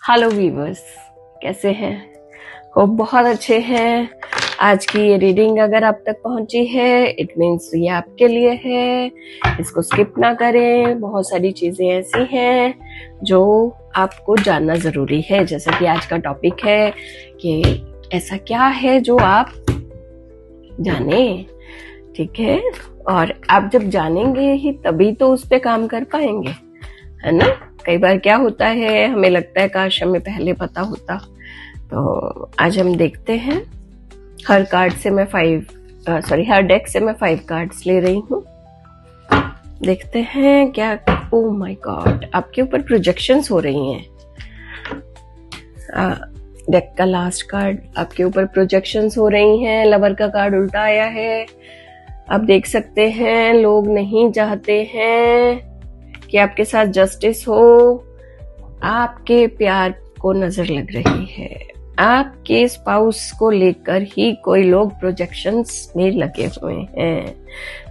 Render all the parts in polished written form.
Hello viewers, कैसे हैं? Hope बहुत अच्छे हैं। आज की ये रीडिंग अगर आप तक पहुंची है, इट मीन्स ये आपके लिए है। इसको स्किप ना करें। बहुत सारी चीजें ऐसी हैं जो आपको जानना जरूरी है। जैसा कि आज का टॉपिक है कि ऐसा क्या है जो आप जाने, ठीक है? और आप जब जानेंगे ही तभी तो उस पे काम कर पाएंगे, है ना? कई बार क्या होता है, हमें लगता है काश हमें पहले पता होता। तो आज हम देखते हैं। हर कार्ड से मैं हर डेक से मैं 5 कार्ड्स ले रही हूँ। देखते हैं क्या। ओ माय गॉड, आपके ऊपर प्रोजेक्शंस हो रही हैं। डेक का लास्ट कार्ड, आपके ऊपर प्रोजेक्शंस हो रही हैं। लवर का कार्ड उल्टा आया है। आप देख सकते हैं लोग नहीं चाहते हैं कि आपके साथ जस्टिस हो। आपके प्यार को नजर लग रही है। आपके स्पाउस को लेकर ही कोई लोग प्रोजेक्शंस में लगे हुए हैं।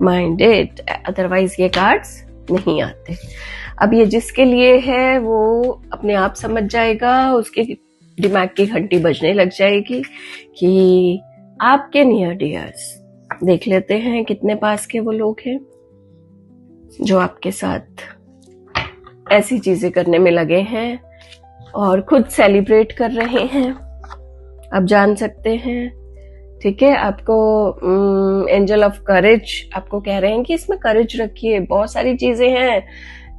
माइंड इट, अदरवाइज ये कार्ड्स नहीं आते। अब ये जिसके लिए है वो अपने आप समझ जाएगा, उसके दिमाग की घंटी बजने लग जाएगी कि आपके नियर डियर्स। देख लेते हैं कितने पास के वो लोग हैं जो आपके साथ ऐसी चीजें करने में लगे हैं और खुद सेलिब्रेट कर रहे हैं। आप जान सकते हैं, ठीक है? आपको एंजल ऑफ करेज आपको कह रहे हैं कि इसमें करेज रखिए। बहुत सारी चीजें हैं,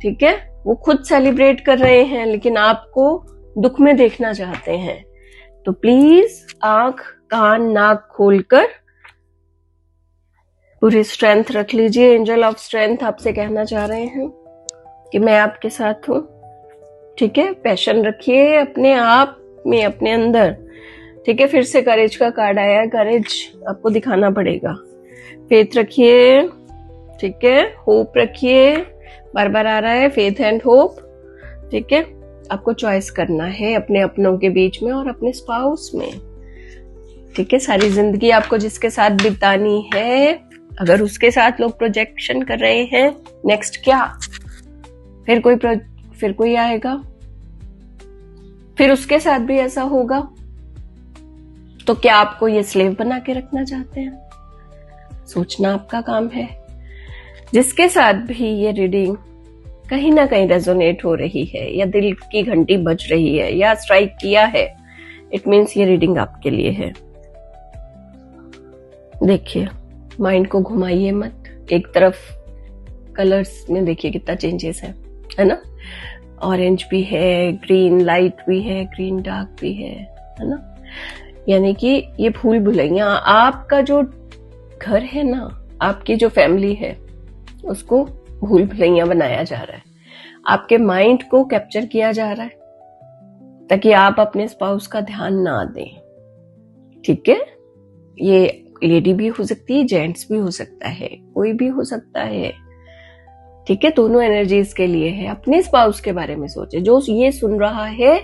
ठीक है? वो खुद सेलिब्रेट कर रहे हैं लेकिन आपको दुख में देखना चाहते हैं। तो प्लीज आंख कान नाक खोलकर पूरी स्ट्रेंथ रख लीजिए। एंजल ऑफ स्ट्रेंथ आपसे कहना चाह रहे हैं कि मैं आपके साथ हूं, ठीक है? पैशन रखिए अपने आप में, अपने अंदर, ठीक है? फिर से करेज का कार्ड आया है। करेज आपको दिखाना पड़ेगा। फेथ रखिए, ठीक है? होप रखिए, बार बार आ रहा है फेथ एंड होप, ठीक है? आपको चॉइस करना है अपने अपनों के बीच में और अपने स्पाउस में, ठीक है? सारी जिंदगी आपको जिसके साथ बितानी है, अगर उसके साथ लोग प्रोजेक्शन कर रहे हैं, नेक्स्ट क्या? फिर कोई आएगा, फिर उसके साथ भी ऐसा होगा। तो क्या आपको ये स्लेव बना के रखना चाहते हैं? सोचना आपका काम है। जिसके साथ भी ये रीडिंग कहीं ना कहीं रेजोनेट हो रही है या दिल की घंटी बज रही है या स्ट्राइक किया है, इट मीन्स ये रीडिंग आपके लिए है। देखिए, माइंड को घुमाइए मत। एक तरफ कलर्स में देखिए कितना चेंजेस है ना? ऑरेंज भी है, ग्रीन लाइट भी है, ग्रीन डार्क भी है ना? यानी कि ये भूल भुलैया आपका जो घर है ना, आपकी जो फैमिली है, उसको भूल भुलैया बनाया जा रहा है। आपके माइंड को कैप्चर किया जा रहा है ताकि आप अपने स्पाउस का ध्यान ना दें, ठीक है? ये लेडी भी हो सकती है, जेंट्स भी हो सकता है, कोई भी हो सकता है, ठीक है? दोनों एनर्जीज के लिए है। अपने स्पाउस के बारे में सोचे। जो ये सुन रहा है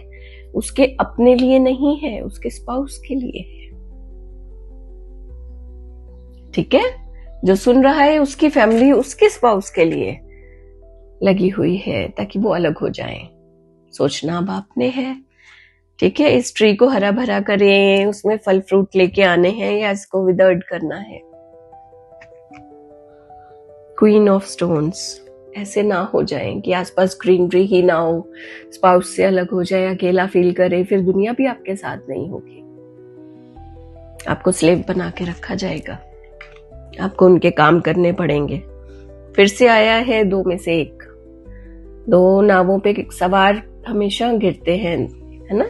उसके अपने लिए नहीं है, उसके स्पाउस के लिए है, ठीक है? जो सुन रहा है उसकी फैमिली उसके स्पाउस के लिए लगी हुई है ताकि वो अलग हो जाए। सोचना अब आपने है, ठीक है? इस ट्री को हरा भरा करें, उसमें फल फ्रूट लेके आने हैं या इसको विदर्ड करना है। क्वीन ऑफ स्टोन्स, ऐसे ना हो जाए कि आसपास ग्रीनरी ही ना हो, स्पाउस से अलग हो जाए, अकेला फील करे, फिर दुनिया भी आपके साथ नहीं होगी। आपको स्लेव बना के रखा जाएगा, आपको उनके काम करने पड़ेंगे। फिर से आया है 2 में से 1। 2 नावों पे सवार हमेशा गिरते हैं, है ना?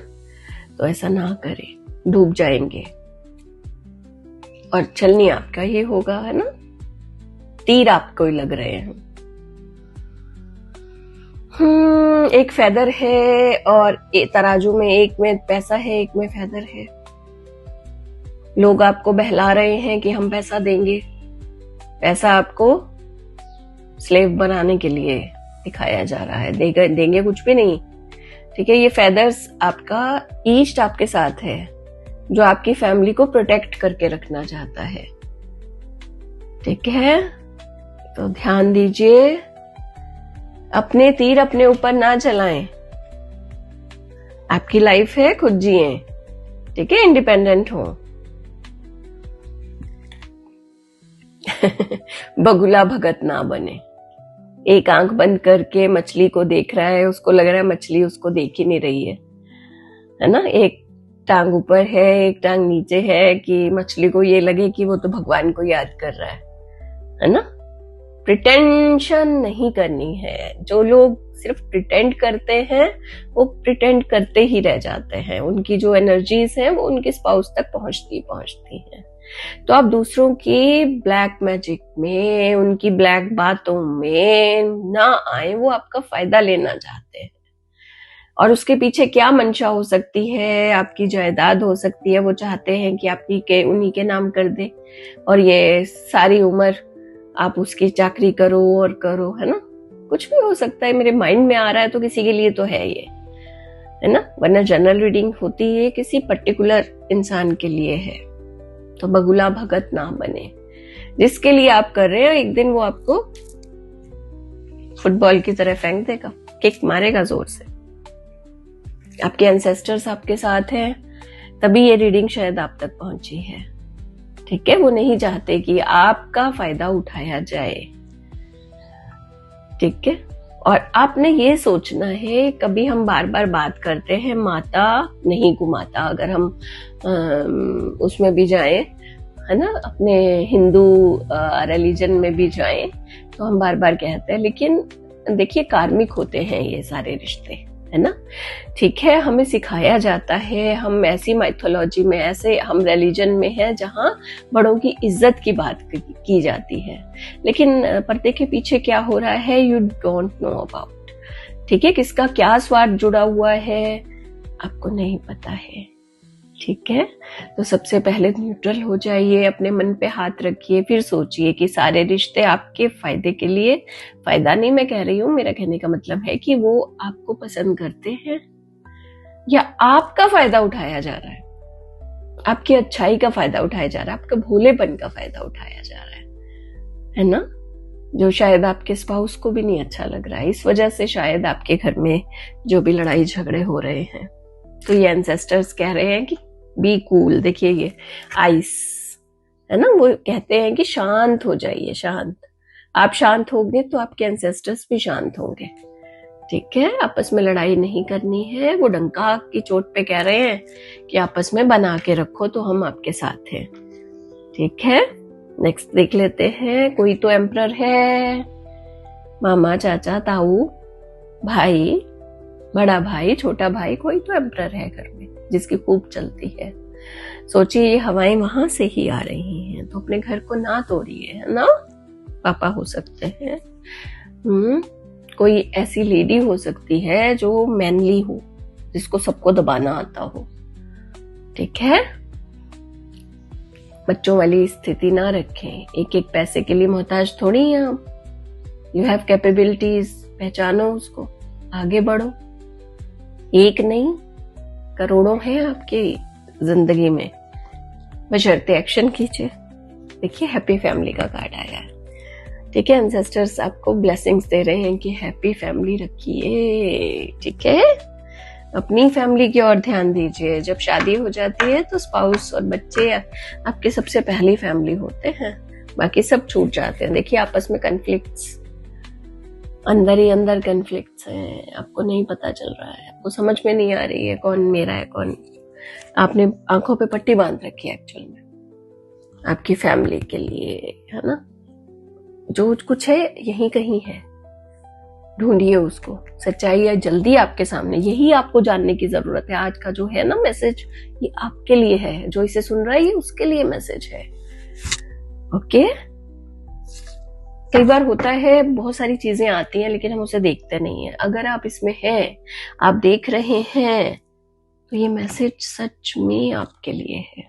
तो ऐसा ना करें, डूब जाएंगे और चलनी आपका ही होगा, है ना? तीर आपको ही लग रहे हैं। एक फेदर है और तराजू में, एक में पैसा है, एक में फेदर है। लोग आपको बहला रहे हैं कि हम पैसा देंगे। पैसा आपको स्लेव बनाने के लिए दिखाया जा रहा है। देंगे कुछ भी नहीं, ठीक है? ये फेदर्स आपका ईस्ट आपके साथ है, जो आपकी फैमिली को प्रोटेक्ट करके रखना चाहता है, ठीक है? तो ध्यान दीजिए, अपने तीर अपने ऊपर ना चलाएं। आपकी लाइफ है, खुद जिए, ठीक है, इंडिपेंडेंट हो। बगुला भगत ना बने। एक आंख बंद करके मछली को देख रहा है, उसको लग रहा है मछली उसको देख ही नहीं रही है ना। एक टांग ऊपर है, एक टांग नीचे है, कि मछली को ये लगे कि वो तो भगवान को याद कर रहा है ना। प्रिटेंशन नहीं करनी है। जो लोग सिर्फ प्रिटेंड करते हैं वो प्रिटेंड करते ही रह जाते हैं। उनकी जो एनर्जीज हैं वो उनके स्पाउस तक पहुंचती हैं। तो आप दूसरों की ब्लैक मैजिक में, उनकी ब्लैक बातों में ना आए। वो आपका फायदा लेना चाहते हैं और उसके पीछे क्या मंशा हो सकती है? आपकी जायदाद हो सकती है। वो चाहते हैं कि आप उन्हीं के नाम कर दे और ये सारी उम्र आप उसकी चाकरी करो और करो, है ना। कुछ भी हो सकता है, मेरे माइंड में आ रहा है तो किसी के लिए तो है ये, है ना। वरना जनरल रीडिंग होती है किसी पर्टिकुलर इंसान के लिए है। तो बगुला भगत ना बने। जिसके लिए आप कर रहे हैं एक दिन वो आपको फुटबॉल की तरह फेंक देगा, किक मारेगा जोर से। आपके एंसेस्टर्स आपके साथ हैं, तभी ये रीडिंग शायद आप तक पहुंची है, ठीक है। वो नहीं चाहते कि आपका फायदा उठाया जाए, ठीक है। और आपने ये सोचना है, कभी हम बार बार बात करते हैं माता नहीं कुमाता, अगर हम उसमें भी जाएं, है ना, अपने हिंदू रिलीजन में भी जाएं तो हम बार बार कहते हैं। लेकिन देखिए कार्मिक होते हैं ये सारे रिश्ते, है ना, ठीक है। हमें सिखाया जाता है, हम ऐसी माइथोलॉजी में, ऐसे हम रिलीजन में हैं जहां बड़ों की इज्जत की बात की जाती है। लेकिन पर्दे के पीछे क्या हो रहा है यू डोंट नो अबाउट, ठीक है। किसका क्या स्वार्थ जुड़ा हुआ है आपको नहीं पता है, ठीक है। तो सबसे पहले न्यूट्रल हो जाइए, अपने मन पे हाथ रखिए, फिर सोचिए कि सारे रिश्ते आपके फायदे के लिए, फायदा नहीं मैं कह रही हूं, मेरा कहने का मतलब है कि वो आपको पसंद करते हैं या आपका फायदा उठाया जा रहा है, आपकी अच्छाई का फायदा उठाया जा रहा है, आपका भोलेपन का फायदा उठाया जा रहा है ना, जो शायद आपके स्पाउस को भी नहीं अच्छा लग रहा है। इस वजह से शायद आपके घर में जो भी लड़ाई झगड़े हो रहे हैं। तो ये एंसेस्टर्स कह रहे हैं कि बी कूल। देखिए ये आइस है ना, वो कहते हैं कि शांत हो जाइए, शांत। आप शांत होंगे तो आपके एंसेस्टर्स भी शांत होंगे, ठीक है। आपस में लड़ाई नहीं करनी है। वो डंका की चोट पे कह रहे हैं कि आपस में बना के रखो तो हम आपके साथ हैं, ठीक है। नेक्स्ट देख लेते हैं। कोई तो एम्परर है, मामा, चाचा, ताऊ, भाई, बड़ा भाई, छोटा भाई, कोई तो एम्परर है घर में जिसकी खूब चलती है। सोचिए ये हवाएं वहां से ही आ रही हैं, तो अपने घर को ना तोड़िए, है ना। पापा हो सकते हैं, कोई ऐसी लेडी हो सकती है जो मैनली हो, जिसको सबको दबाना आता हो, ठीक है। बच्चों वाली स्थिति ना रखें। एक एक पैसे के लिए मोहताज थोड़ी हैं आप। यू हैव कैपेबिलिटीज, पहचानो उसको, आगे बढ़ो। एक नहीं करोड़ों हैं आपकी जिंदगी में, बशर्ते एक्शन कीजिए। देखिए हैप्पी फैमिली का कार्ड आया है, ठीक है। एंसेस्टर्स आपको ब्लेसिंग्स दे रहे हैं कि हैप्पी फैमिली रखिए, ठीक है। अपनी फैमिली की ओर ध्यान दीजिए। जब शादी हो जाती है तो स्पाउस और बच्चे आपके सबसे पहली फैमिली होते हैं, बाकी सब छूट जाते हैं। देखिए आपस में कन्फ्लिक्ट्स, अंदर ही अंदर कन्फ्लिक्ट्स हैं, आपको नहीं पता चल रहा है, आपको समझ में नहीं आ रही है कौन मेरा है कौन। आपने आंखों पे पट्टी बांध रखी है एक्चुअल में आपकी फैमिली के लिए, है ना। जो कुछ है यहीं कहीं है, ढूंढिए उसको। सच्चाई है जल्दी आपके सामने, यही आपको जानने की जरूरत है। आज का जो है ना मैसेज, ये आपके लिए है। जो इसे सुन रहा है ये उसके लिए मैसेज है, ओके। कई बार होता है बहुत सारी चीजें आती हैं लेकिन हम उसे देखते नहीं है। अगर आप इसमें हैं, आप देख रहे हैं, तो ये मैसेज सच में आपके लिए है,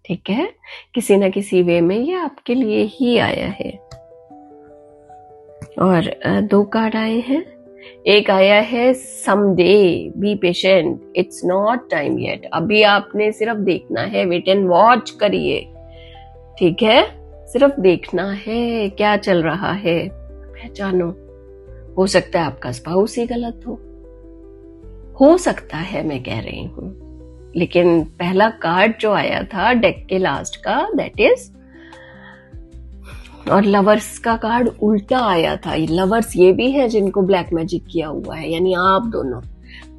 ठीक है। किसी ना किसी वे में ये आपके लिए ही आया है। और दो कार्ड आए हैं। एक आया है someday, be patient, it's not time yet. अभी आपने सिर्फ देखना है, वेट एंड वॉच करिए, ठीक है। सिर्फ देखना है क्या चल रहा है, पहचानो। हो सकता है आपका स्पाउस ही गलत हो सकता है, मैं कह रही हूं, लेकिन पहला कार्ड जो आया था डेक के लास्ट का, दैट इज, और लवर्स का कार्ड उल्टा आया था। लवर्स ये भी है जिनको ब्लैक मैजिक किया हुआ है, यानी आप दोनों,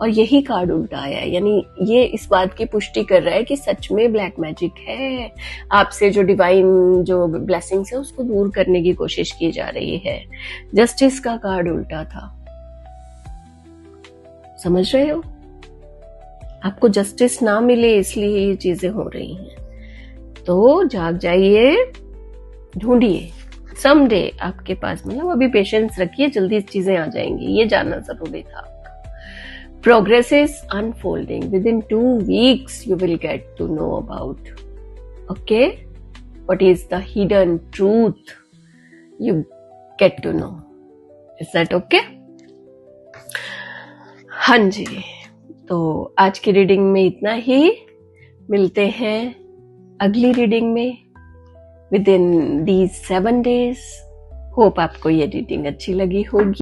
और यही कार्ड उल्टा आया है, यानी ये इस बात की पुष्टि कर रहा है कि सच में ब्लैक मैजिक है। आपसे जो डिवाइन जो ब्लेसिंग्स है उसको दूर करने की कोशिश की जा रही है। जस्टिस का कार्ड उल्टा था, समझ रहे हो? आपको जस्टिस ना मिले इसलिए ये चीजें हो रही हैं। तो जाग जाइए, ढूंढिए, समडे आपके पास, मतलब अभी पेशेंस रखिए, जल्दी चीजें आ जाएंगी, ये जानना जरूरी था। Progress is unfolding. Within 2 weeks, you will get to know about. Okay? What is the hidden truth? You get to know. Is that okay? हाँ जी, तो आज की रीडिंग में इतना ही। मिलते हैं अगली रीडिंग में within these 7 days. होप आपको ये रीडिंग अच्छी लगी होगी।